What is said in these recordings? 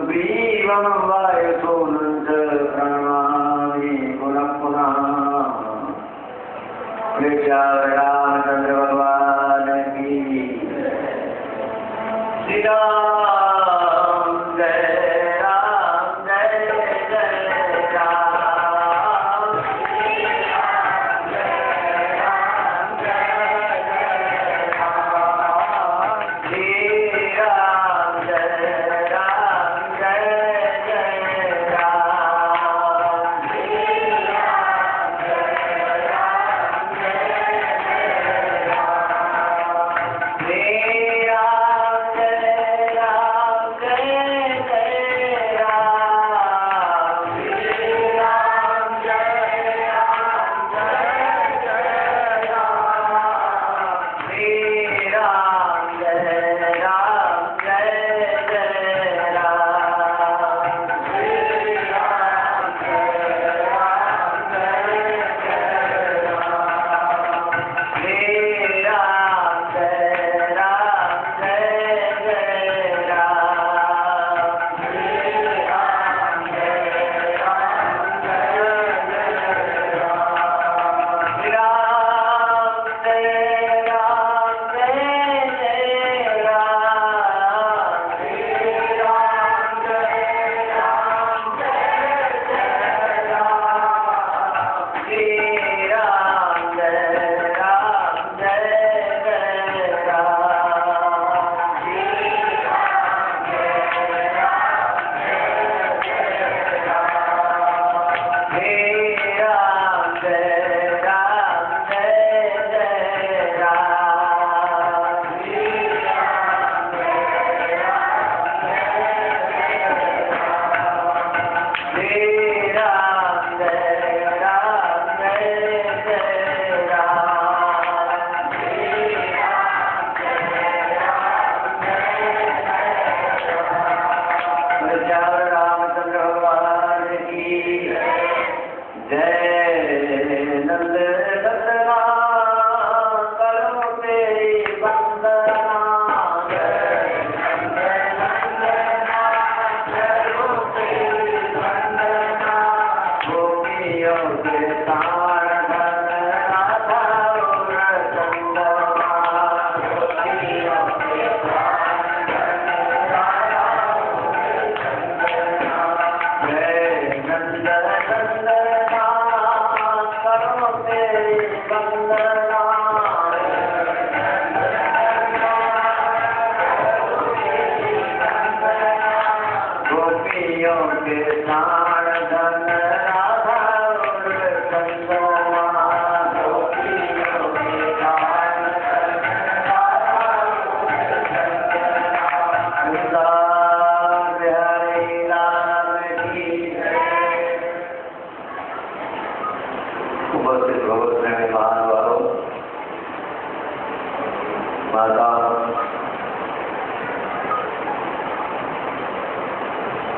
सुग्रीवं वायुसूनं च प्रणमामि पुनः पुनः। रामचंद्र भगवान की श्री राम जय राम जय जय राम।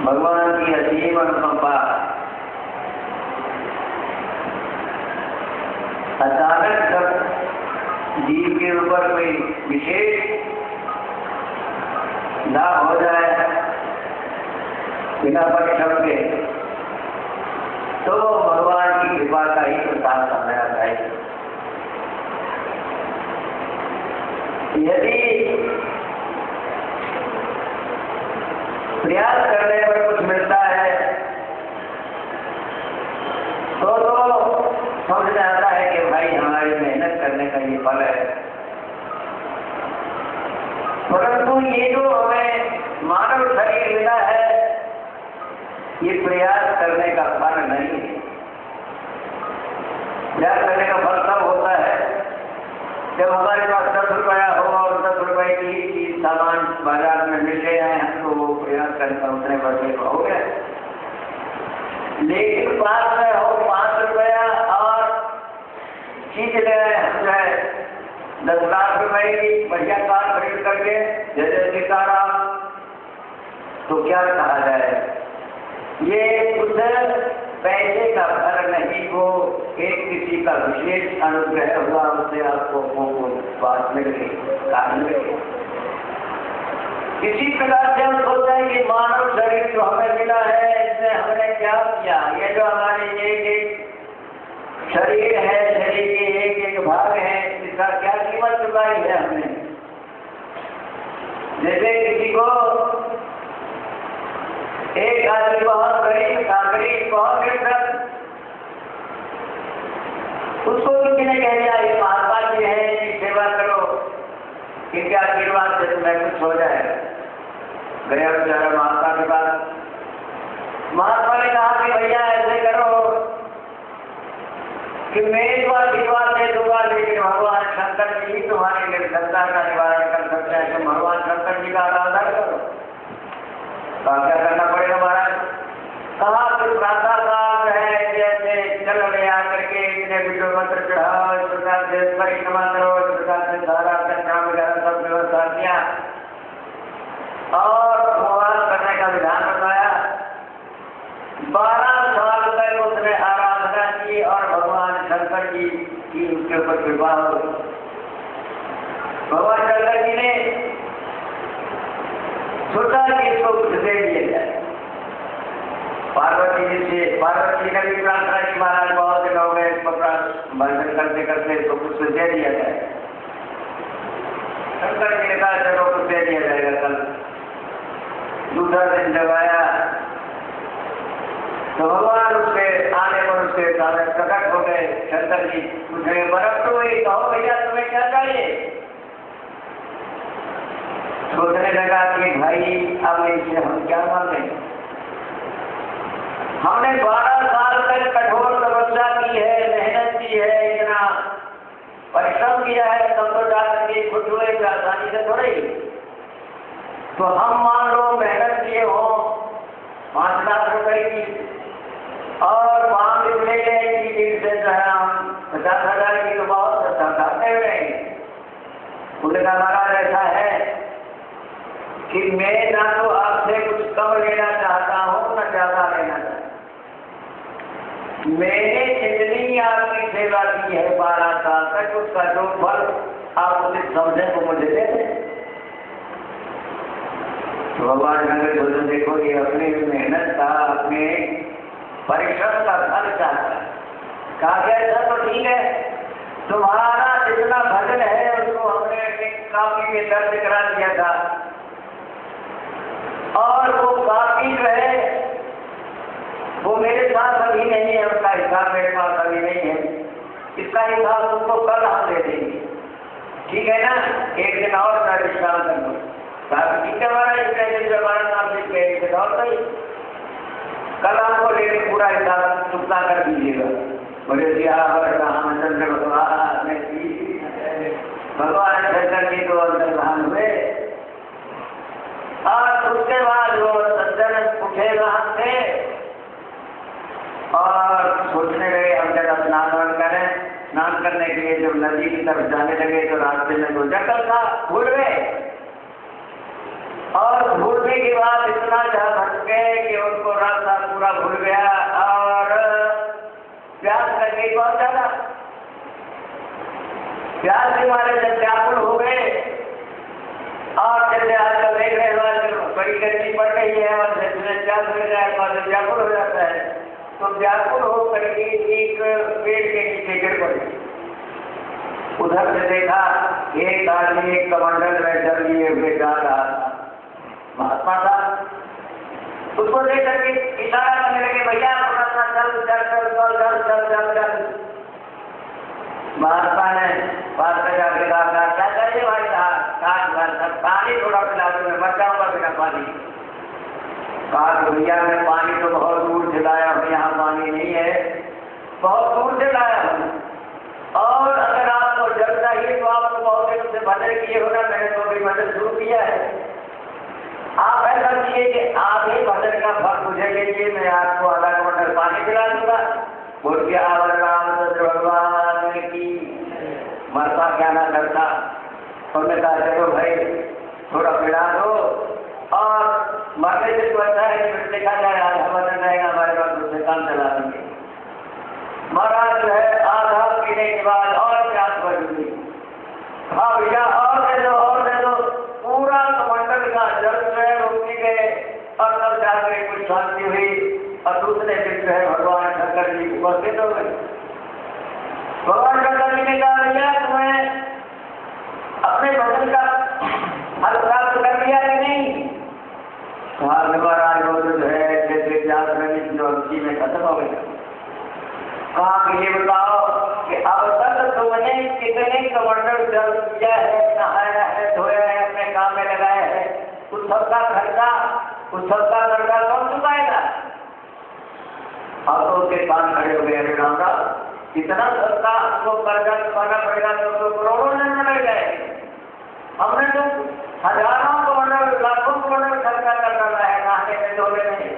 भगवान की असीम अनुकंपा अचानक जब जीव के ऊपर कोई विशेष लाभ हो जाए बिना परिश्रम के, तो भगवान की कृपा का ही प्रसाद सामने आता है। यदि प्रयास करने पर कुछ मिलता है तो समझ में आता है कि भाई हमारी मेहनत करने का ये फल है। परंतु ये जो हमें मानव शरीर मिला है ये प्रयास करने का फल नहीं है। प्रयास करने का फल तब होता है जब हमारे पास 10 रुपया हो और 10 रुपए की चीज सामान बाजार में मिल गए हैं, हम तो वो प्रयास करके उतने बदले हो गए। लेकिन पास में हो 5 रुपया और चीज ले हम जो है 10 लाख रुपए की बढ़िया कार खरीद करके जैसे सीताराम, तो क्या कहा जाए, ये उस पैसे का फल नहीं, वो एक किसी का विशेष अनुग्रह हुआ, उससे आपको बात मिल गई, काम मिल गई। इसी प्रकार से हम सोचते हैं कि मानव शरीर जो हमें मिला है इसने हमने क्या किया। ये जो हमारे एक एक शरीर है, शरीर के एक एक भाग है, इसका क्या कीमत चुकाई है हमने। जैसे किसी को एक आदमी बहुत गरीब था, गरीब बहुत गिरफ्तार, उसको किसी ने कह दिया ये महात्मा जी है, इनकी सेवा करो, इनके आशीर्वाद से तुम्हें कुछ हो जाए। गया बेचारा महात्मा के पास। महात्मा ने कहा कि भैया ऐसे करो कि मैं आशीर्वाद दे दूंगा, लेकिन भगवान शंकर जी ही तुम्हारी निर्धनता का निवारण कर सकते हैं, तुम भगवान शंकर जी का आराधना करो। क्या करना पड़ेगा महाराज? कहा तो प्रातः काल है, जैसे चल गया करके इतने विष्णु मंत्र चढ़ाओ, इस प्रकार से परिक्रमा करो, इस प्रकार से सारा संग्राम वगैरह सब व्यवस्था किया और उपवास करने का विधान बताया। 12 साल तक उसने आराधना की और भगवान शंकर जी की उसके ऊपर कृपा हो। भगवान शंकर जी ने सोचा कि इसको कुछ दे दिया जाए। पार्वती जी से, पार्वती जी ने भी प्रार्थना की, महाराज बहुत दिन हो गए इसको भजन करते करते इसको कुछ दे दिया जाए। शंकर जी ने कहा चलो कुछ दे दिया जाएगा। कल दूसरा दिन जब आया तो भगवान उसके आने पर उसके सामने प्रकट हो गए। शंकर जी पूछे बर्फ तो वही, कहो भैया तुम्हें क्या चाहिए? सोचने लगा कि भाई अब इसे हम क्या मांगे। हमने 12 साल तक कठोर तपस्या की है, मेहनत की है, इतना परिश्रम किया है, तब तो जाकर के खुश हुए आसानी से थोड़े ही। तो हम मान लो मेहनत किए हो 5 लाख रुपए की और मांग ले गए कि से जो है हम 50,000 की तो बहुत अच्छा खाते हुए। उन्होंने कहा महाराज ऐसा है कि मैं ना तो आपसे कुछ कम लेना चाहता हूँ न ज्यादा लेना चाहता। मैंने जितनी आपकी सेवा की है 12 साल तक, उसका जो फल आप उचित समझे तो मुझे दे दें। तो भगवान शंकर बोले देखो ये अपनी मेहनत का, अपने परिश्रम का फल चाहता है। कहा ऐसा तो ठीक है, तुम्हारा जितना भजन है उसको हमने एक काफी में दर्ज करा दिया था और वो काफी जो है वो मेरे साथ अभी नहीं है, उसका हिसाब मेरे पास अभी नहीं है। इसका हिसाब तुमको कल हम दे देंगे, ठीक है ना? एक दिन और का विश्राम कर लो। ठीक है हमारा हमारा नाम लिख के एक दिन और सही, कल आपको लेके पूरा हिसाब चुकता कर दीजिएगा। बोले जी रामचंद्र भगवान शंकर जी को अंतर्धान हुए और उसके बाद वो सज्जन उठे वहां से और सोचने लगे हम जरा स्नान करें। स्नान करने के लिए जब नदी की तरफ जाने लगे तो रास्ते में तो जंगल था, भूल गए और भूलने के बाद इतना जहाँ भटक गए कि उनको रास्ता पूरा भूल गया और प्यास लग गई बहुत ज्यादा। प्यास के मारे जब व्याकुल हो गए और जैसे आजकल देख रहे हैं बड़ी गर्मी पड़ रही है और जैसे प्यास लग जाए और व्याकुल हो जाता है, तो व्याकुल हो करके एक पेड़ के नीचे गिर पड़े। उधर से देखा एक आदमी एक कमंडल में जल लिए हुए जा रहा था, महात्मा था। उसको देख करके इशारा करने लगे भैया थोड़ा सा चल चल चल चल चल चल चल चल। महात्मा ने पास में जाके कहा क्या चाहिए भाई साहब? पानी थोड़ा पिला दो, मैं मर जाऊंगा बिना पानी। कहा तो भैया मैं पानी तो बहुत दूर से लाया हूँ, यहाँ पानी नहीं है, बहुत दूर से लाया हूँ और अगर आपको जल चाहिए तो आपको बहुत दिन से भजन किए होगा, मैंने तो अभी भजन शुरू किया है। आप ऐसा कीजिए कि आप ही भजन का फल मुझे लीजिए, मैं आपको आधा कमंडल पानी पिला दूंगा। बोल के रामचंद्र भगवान की मरता क्या ना करता। उन्होंने कहा चलो भाई थोड़ा पिला दो और मरने से तो अच्छा है कि देखा जाए आधा भजन रहेगा हमारे पास, दूसरे काम चला देंगे। महाराज जो है आधा पीने के बाद और प्यास बढ़ गई। हाँ भैया और दे दो और दे दो। पूरा कमंडल का जल भगवान शंकर जी ने कहा भैया तुम्हें अपने भजन का फल प्राप्त कर लिया कि नहीं? महाराज वो जो है जैसे व्यास जो अंशी में खत्म हो गया। कहा कि ये बताओ कि अब तक तुमने कितने कमंडल जल किया है, नहाया है, धोया है, अपने काम में लगाया है, उस सबका खर्चा कौन चुकाएगा? अब तो उसके कान खड़े हो गए। राम इतना सबका हमको कर्जा चुकाना पड़ेगा तो करोड़ों में लग जाएंगे। हमने तो हजारों कमंडल लाखों कमंडल खर्चा कर डाला है नहाने में, धोने में,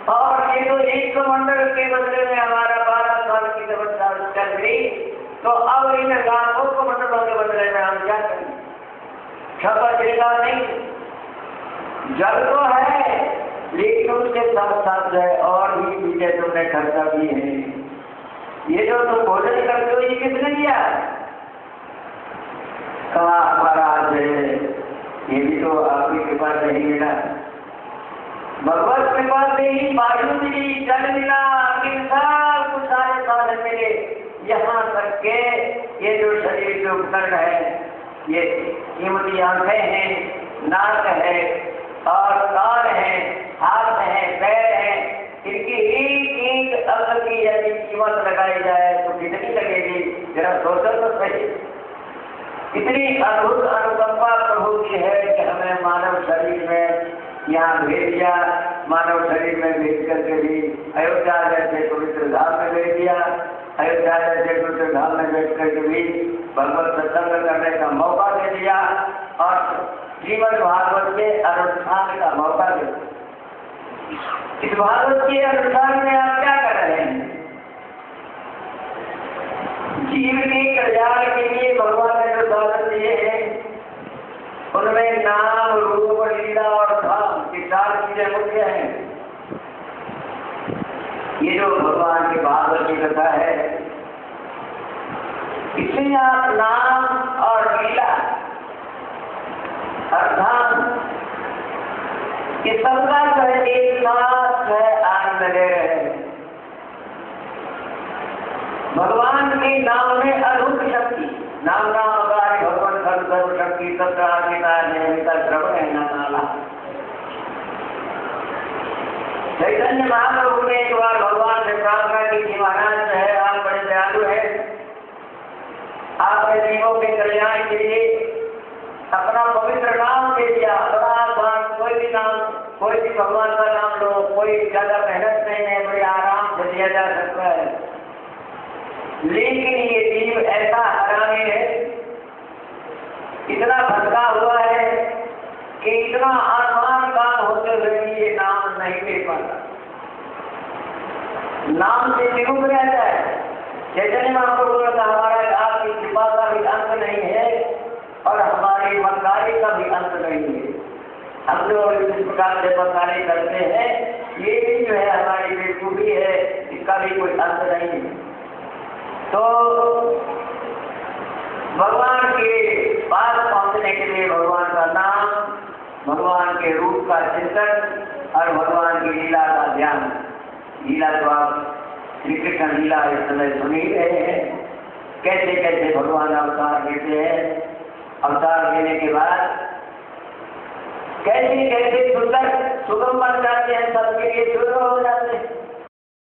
और ये तो एक कमंडल के बदले में हमारा 12 साल की व्यवस्था चल गई। तो अब इन लाखों कमंडलों के बदले में हम क्या करें? शपथ देगा नहीं, जल तो है लेकिन उसके साथ साथ जो है और भी चीजें तुमने खर्चा की है। ये जो तुम भोजन करते हो ये किसने दिया? कहा हमारा आज है, ये भी तो आपकी कृपा से ही मिला। भगवत कृपा से ही वायु मिली, जल मिला, कुछ सारे साधन मिले, यहाँ तक के ये जो शरीर के उपकरण है, ये कीमती आंखें हैं, नाक है और कान है, हाथ है, पैर है, इनकी एक अंग की यदि कीमत लगाई जाए तो कितनी लगेगी? जरा सोचो तो सही। इतनी अद्भुत अनुकंपा प्रभु की है कि हमें मानव शरीर में यहाँ भेज दिया, मानव शरीर में भेज करके भी अयोध्या जैसे पवित्र धाम में भेज दिया, अयोध्या जैसे पवित्र धाम में भेज करके भी भगवत सत्संग करने का मौका दे दिया और श्रीमद् भागवत के अनुष्ठान का मौका दे दिया। इस भागवत के अनुष्ठान में आप क्या कर रहे हैं? जीव के कल्याण के लिए भगवान ने जो साधन दिए हैं उनमें नाम, रूप, लीला और धाम ये 4 चीजें मुख्य हैं। ये जो भगवान के भागवत की कथा है इसमें आप नाम और लीला और धाम ये सबका जो है एक साथ है आनंद ले रहे हैं। भगवान के नाम में अद्भुत शक्ति, नाम नामकारी भगवान सर्व शक्ति सत्राधिका नियमिता श्रवण है नाला। चैतन्य महाप्रभु ने एक बार भगवान से प्रार्थना की कि महाराज जो है आप बड़े दयालु है, आपने जीवों के कल्याण के लिए अपना पवित्र नाम दे दिया। बड़ा आसान, कोई भी नाम, कोई भी भगवान का नाम लो, कोई ज्यादा मेहनत नहीं है, बड़े आराम से दिया जा सकता है। लेकिन ये जीव ऐसा हरामी है, इतना भटका हुआ है कि इतना आसान काम होते हुए भी ये नाम नहीं ले पाता, नाम से विमुख रहता है। चैतन्य महाप्रभु ने कहा हमारा आपकी कृपा का भी अंत नहीं है और हमारी मक्कारी का भी अंत नहीं है। हम जो इस प्रकार से मक्कारी करते हैं ये भी जो है हमारी बेवकूफी है, इसका भी कोई अंत नहीं है। तो भगवान के पास पहुंचने के लिए भगवान का नाम, भगवान के रूप का चिंतन और भगवान की लीला का ध्यान। लीला तो आप श्री कृष्ण लीला इस समय सुन ही रहे हैं, कैसे कैसे भगवान अवतार लेते हैं, अवतार लेने के बाद कैसे कैसे सुंदर सुगम बन जाते हैं, सबके लिए शुरू हो जाते हैं।